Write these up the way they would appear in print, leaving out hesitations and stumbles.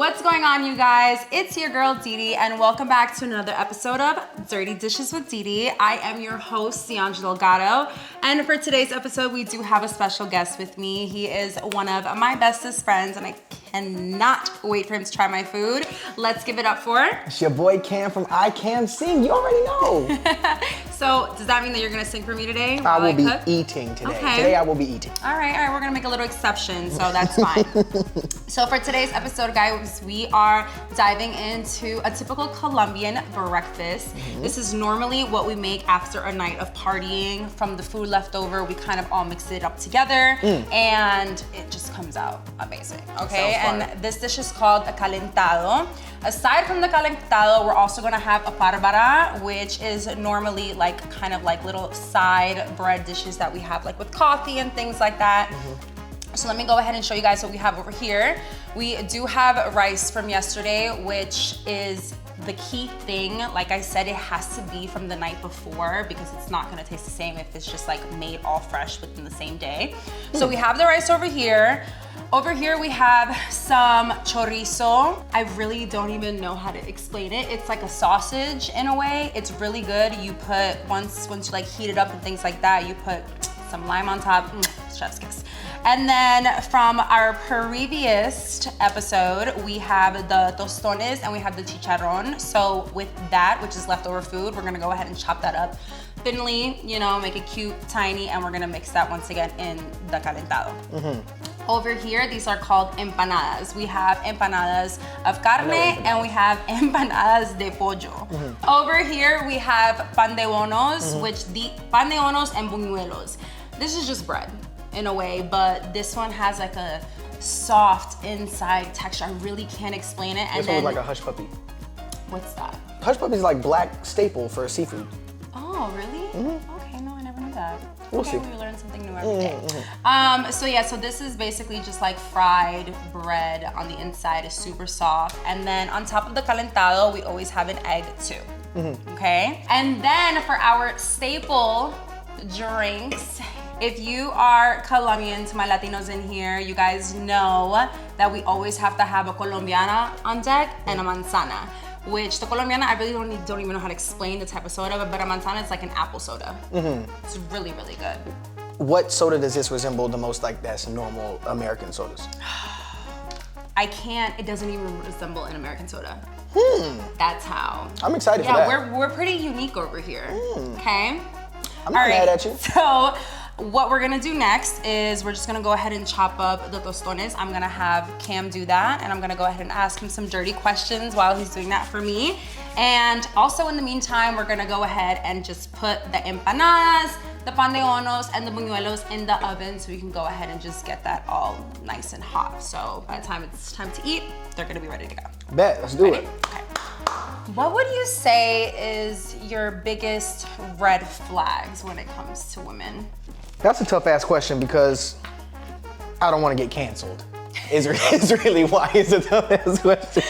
What's going on, you guys? It's your girl Didi, and welcome back to another episode of Dirty Dishes with Didi. I am your host, Ciange Delgado, and for today's episode, we do have a special guest with me. He is one of my bestest friends, and I cannot wait for him to try my food. Let's give it up for... It's your boy Cam from I Can Sing. You already know. So, does that mean that you're gonna sing for me today? I will be eating today. Okay. Today I will be eating. All right, we're gonna make a little exception, so that's fine. So for today's episode, guys, we are diving into a typical Colombian breakfast. This is normally what we make after a night of partying. From the food left over, we kind of all mix it up together, and it just comes out amazing, okay? And this dish is called a calentado. Aside from the calentado, we're also gonna have a barbara, which is normally like kind of like little side bread dishes that we have like with coffee and things like that. So let me go ahead and show you guys what we have over here. We do have rice from yesterday, which is the key thing. Like I said, it has to be from the night before because it's not gonna taste the same if it's just like made all fresh within the same day. So we have the rice over here. Over here we have some chorizo. I really don't even know how to explain it. It's like a sausage in a way. It's really good. You put, once you like heat it up and things like that, you put some lime on top, chef's kiss. And then from our previous episode, we have the tostones and we have the chicharrón. So with that, which is leftover food, we're gonna go ahead and chop that up thinly, you know, make it cute, tiny, and we're gonna mix that once again in the calentado. Over here, these are called empanadas. We have empanadas of carne and we have empanadas de pollo. Over here, we have pan de bonos, which the pan de bonos and buñuelos. This is just bread in a way, but this one has like a soft inside texture. I really can't explain it. And this one is like a hush puppy. What's that? Hush puppy is like black staple for seafood. Oh, really? Okay, no, I never knew that. We'll see. We learn something new every day. So this is basically just like fried bread on the inside. Is super soft. And then on top of the calentado, we always have an egg too. Okay? And then for our staple drinks, if you are Colombian, to my Latinos in here, you guys know that we always have to have a colombiana on deck and a manzana. Which the colombiana, I really don't even know how to explain the type of soda, but a manzana is like an apple soda. It's really, really good. What soda does this resemble the most like that's normal American sodas? It doesn't even resemble an American soda. That's how. I'm excited for that. Yeah, we're pretty unique over here, okay? I'm not mad at you. So, what we're gonna do next is we're just gonna go ahead and chop up the tostones. I'm gonna have Cam do that, and I'm gonna go ahead and ask him some dirty questions while he's doing that for me. And also in the meantime, we're gonna go ahead and just put the empanadas, the pan de bonos, and the buñuelos in the oven so we can go ahead and just get that all nice and hot. So by the time it's time to eat, they're gonna be ready to go. Bet, let's do it. Okay. What would you say is your biggest red flags when it comes to women? That's a tough ass question because I don't want to get canceled. Is really why it's a tough ass question.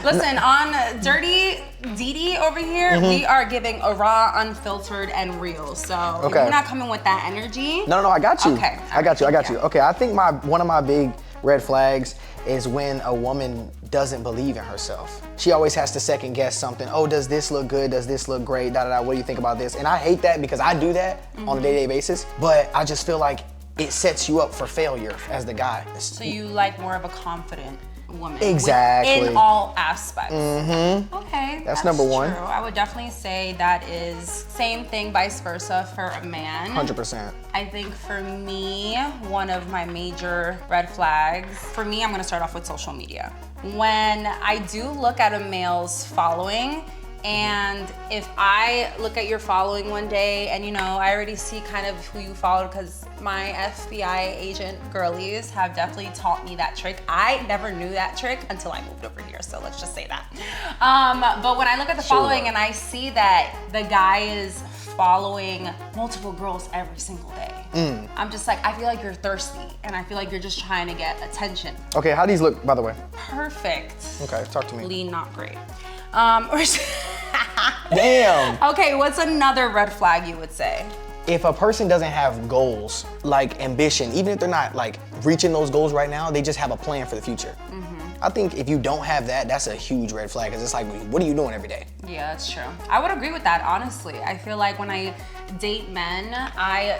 Listen, on Dirty Didi over here, we are giving a raw, unfiltered, and real. So if you're not coming with that energy. No, I got you. Okay. I got you. Okay, I think one of my big red flags is when a woman doesn't believe in herself. She always has to second guess something. Oh, does this look good? Does this look great? What do you think about this? And I hate that because I do that on a day-to-day basis, but I just feel like it sets you up for failure as the guy. So you like more of a confident woman. Exactly. In all aspects. Okay. That's number one. True. I would definitely say that is same thing, vice versa for a man. 100%. I think for me, one of my major red flags, for me, I'm gonna start off with social media. When I do look at a male's following, and if I look at your following one day and I already see kind of who you follow because my FBI agent girlies have definitely taught me that trick. I never knew that trick until I moved over here, so let's just say that. But when I look at the following and I see that the guy is following multiple girls every single day, I'm just like, I feel like you're thirsty and I feel like you're just trying to get attention. Okay, how these look, by the way? Perfect. Okay, talk to me. Lean, not great. Damn. Okay, what's another red flag you would say? If a person doesn't have goals, like ambition, even if they're not like reaching those goals right now, they just have a plan for the future. I think if you don't have that, that's a huge red flag, because it's like, what are you doing every day? Yeah, that's true. I would agree with that, honestly. I feel like when I date men, I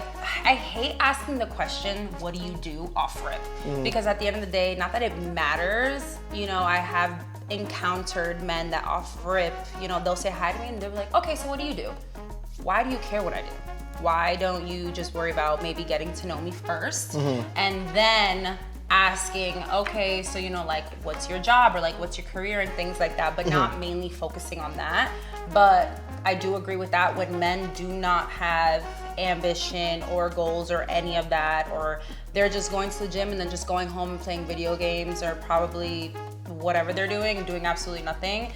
hate asking the question, what do you do off rip? Because at the end of the day, not that it matters, you know, I have encountered men that off rip, you know, they'll say hi to me and they'll be like, okay, so what do you do? Why do you care what I do? Why don't you just worry about maybe getting to know me first and then asking, okay, so you know, like, what's your job or like, what's your career and things like that, but not mainly focusing on that. But I do agree with that when men do not have ambition or goals or any of that, or they're just going to the gym and then just going home and playing video games or probably whatever they're doing and doing absolutely nothing.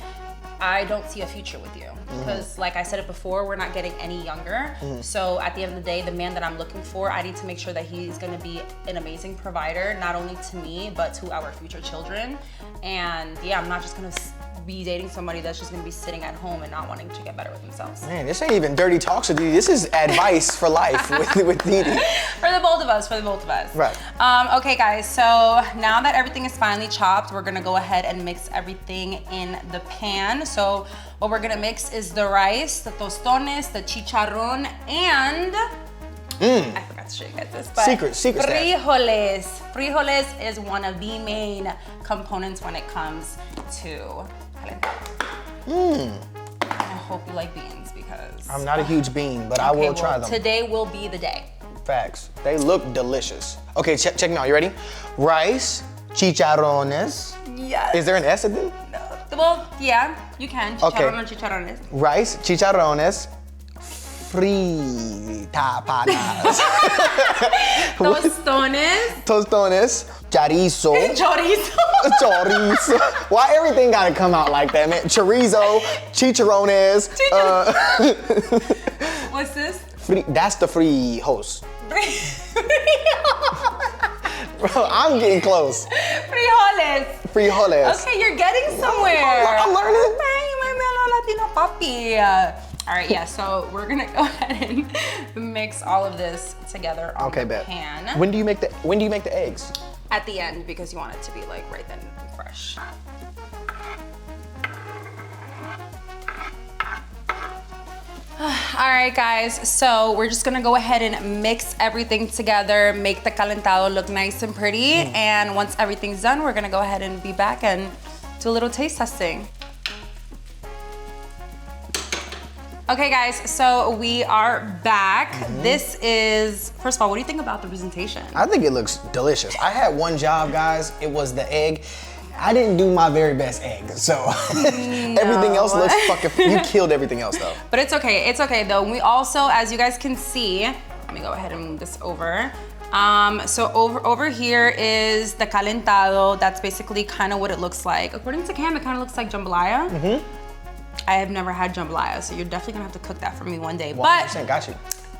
I don't see a future with you because like I said it before, we're not getting any younger. So at the end of the day, the man that I'm looking for, I need to make sure that he's gonna be an amazing provider, not only to me, but to our future children. And yeah, I'm not just gonna be dating somebody that's just gonna be sitting at home and not wanting to get better with themselves. Man, this ain't even dirty talks with Didi. This is advice for life with Didi. For the both of us. Right. Okay guys, so now that everything is finally chopped, we're gonna go ahead and mix everything in the pan. So what we're gonna mix is the rice, the tostones, the chicharrón, and I forgot to show you guys this, but secret frijoles. Frijoles is one of the main components when it comes to calentado. I hope you like beans because I'm not a huge bean, but I will try them. Today will be the day. Facts. They look delicious. Okay, check me out. You ready? Rice, chicharrones. Yes. Is there an S at them? No. Well, yeah, you can. Chicharrón or chicharrones. Rice, chicharrones, fritapanas. Tostones, chorizo. Chorizo. Why everything gotta come out like that, man? Chorizo, chicharrones. What's this? That's the frijoles. Bro, I'm getting close. Frijoles. Okay, you're getting somewhere. I'm learning. Latino papi. All right, yeah, so we're gonna go ahead and mix all of this together on the pan. When do you make the eggs? At the end, because you want it to be like right then and fresh. All right, guys, so we're just gonna go ahead and mix everything together, make the calentado look nice and pretty, and once everything's done, we're gonna go ahead and be back and do a little taste testing. Okay, guys, so we are back. This is, first of all, what do you think about the presentation? I think it looks delicious. I had one job, guys. It was the egg. I didn't do my very best egg, so everything else looks fucking, you killed everything else though. But it's okay though. We also, as you guys can see, let me go ahead and move this over. So over here is the calentado. That's basically kind of what it looks like. According to Cam, it kind of looks like jambalaya. I have never had jambalaya, so you're definitely gonna have to cook that for me one day. 100%, got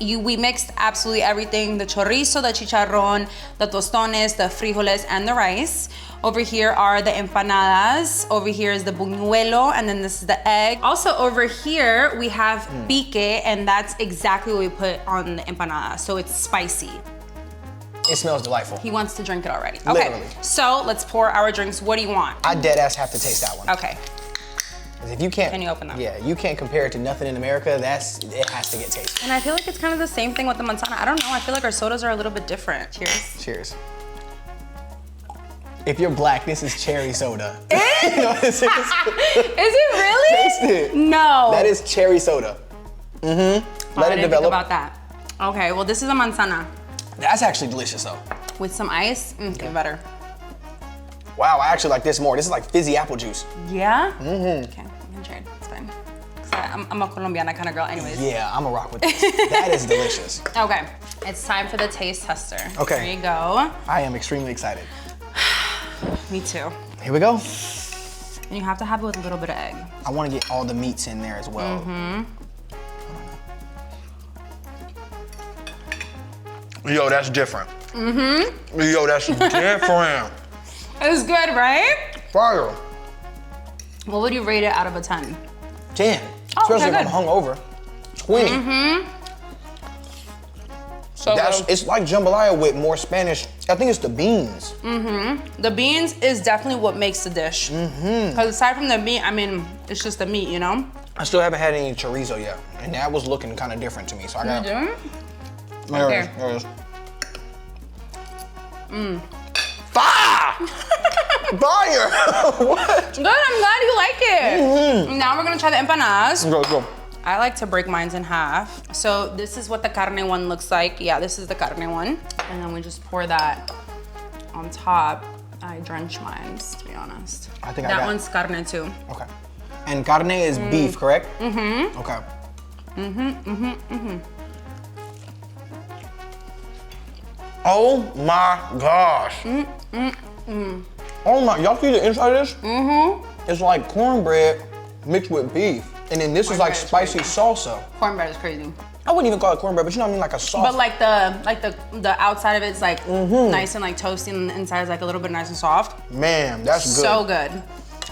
you. We mixed absolutely everything, the chorizo, the chicharrón, the tostones, the frijoles, and the rice. Over here are the empanadas. Over here is the buñuelo, and then this is the egg. Also over here, we have pique, and that's exactly what we put on the empanada, so it's spicy. It smells delightful. He wants to drink it already. Okay, Literally. so let's pour our drinks. What do you want? I dead ass have to taste that one. Okay. If you can't, can you open them? Yeah, you can't compare it to nothing in America. It has to get tasted. And I feel like it's kind of the same thing with the manzana. I don't know. I feel like our sodas are a little bit different. Cheers. Cheers. If you're black, this is cherry soda. Is it really? Taste it. No. That is cherry soda. Let it develop. develop. About that. Okay. Well, this is a manzana. That's actually delicious though. With some ice, even better. Wow, I actually like this more. This is like fizzy apple juice. Yeah? Okay, you can trade, it's fine. I'm a Colombiana kind of girl anyways. Yeah, I'm a rock with this. That is delicious. Okay, it's time for the taste tester. Okay. Here you go. I am extremely excited. Me too. Here we go. And you have to have it with a little bit of egg. I want to get all the meats in there as well. Yo, that's different. Yo, that's different. It's good, right? Fire. What would you rate it out of a 10? 10. Oh, Especially okay, if I'm hungover. 20. So good. It's like jambalaya with more Spanish. I think it's the beans. The beans is definitely what makes the dish. Because aside from the meat, I mean, it's just the meat, you know? I still haven't had any chorizo yet, and that was looking kind of different to me. So I got. You doing? There Okay. it is. There it is. Fire! Fire! What? Good, I'm glad you like it. Now we're gonna try the empanadas. Go. I like to break mine in half. So this is what the carne one looks like. Yeah, this is the carne one. And then we just pour that on top. I drench mine, to be honest. I think that one's carne too. Okay. And carne is beef, correct? Okay. Oh my gosh. Oh my, y'all see the inside of this? It's like cornbread mixed with beef. And then this is like spicy salsa. Cornbread is crazy. I wouldn't even call it cornbread, but you know what I mean, like a sauce. But like the outside of it's like nice and like toasty, and the inside is like a little bit nice and soft. Man, that's good. So good.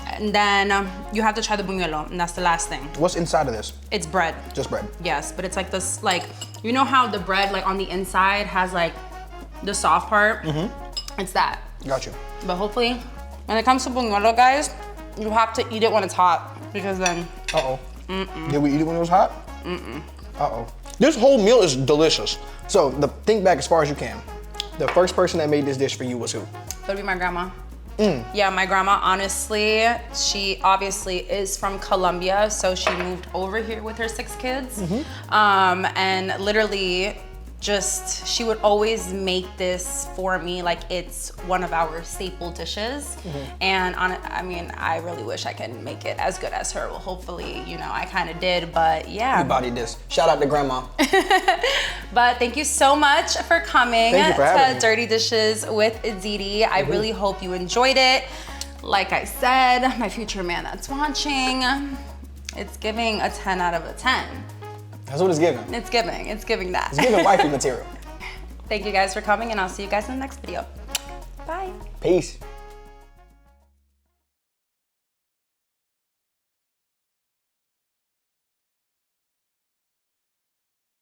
And then you have to try the buñuelo, and that's the last thing. What's inside of this? It's bread. Just bread. Yes, but it's like this, like, you know how the bread like on the inside has like the soft part? It's that. Got you. But hopefully, when it comes to buñuelo, guys, you have to eat it when it's hot, because then. Uh-oh. Did we eat it when it was hot? Uh-oh. This whole meal is delicious. So think back as far as you can. The first person that made this dish for you was who? It would be my grandma. Yeah, my grandma, honestly, she obviously is from Colombia, so she moved over here with her 6 kids. And literally, she would always make this for me like it's one of our staple dishes. And I mean, I really wish I could make it as good as her. Well, hopefully, you know, I kind of did, but yeah. You bodied this. Shout out to grandma. But thank you so much for coming Thank you for having to me. Dirty Dishes with Didi. I really hope you enjoyed it. Like I said, my future man that's watching, it's giving a 10 out of a 10. That's what it's giving. It's giving that. It's giving wifey material. Thank you guys for coming, and I'll see you guys in the next video. Bye. Peace.